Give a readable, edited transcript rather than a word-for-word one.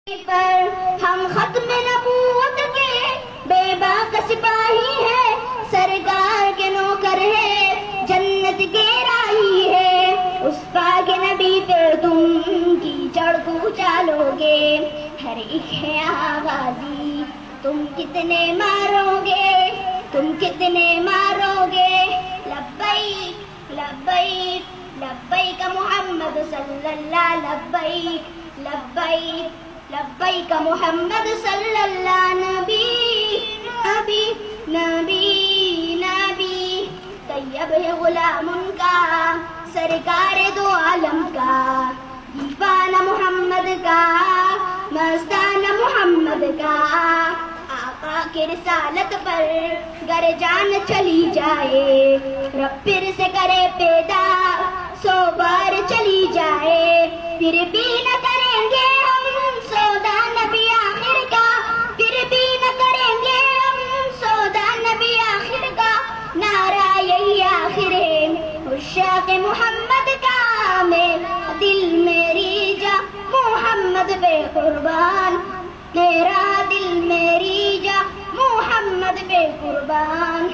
پر ہم ختم نبوت کے بے باک سپاہی ہے، سرکار کے نوکر ہے، جنت کے راہی ہے، اس پاک نبی پہ تم کیچڑ کو چالو گے، ہر ایک ہے آغازی تم کتنے مارو گے، تم کتنے مارو گے، لبیک لبیک لبیک محمد صلی اللہ، لبیک لبیک لبیک محمد صلی اللہ، نبی نبی نبی نبی، طیب ہے غلام ان کا، سرکار دو عالم کا، دیوانہ محمد کا، مستانہ محمد کا، آقا کی رسالت پر گر جان چلی جائے، رب پھر سے کرے پیدا 100 بار چلی جائے، پھر بھی نہ کریں گے ہم سودا نبی آخر کا، پھر بھی نہ کریں گے ہم سودا نبی آخر کا، نعرہ یہی آخر ہے عشاق محمد کا، میں دل میری جا محمد پہ قربان، میرا دل میری جا محمد پہ قربان۔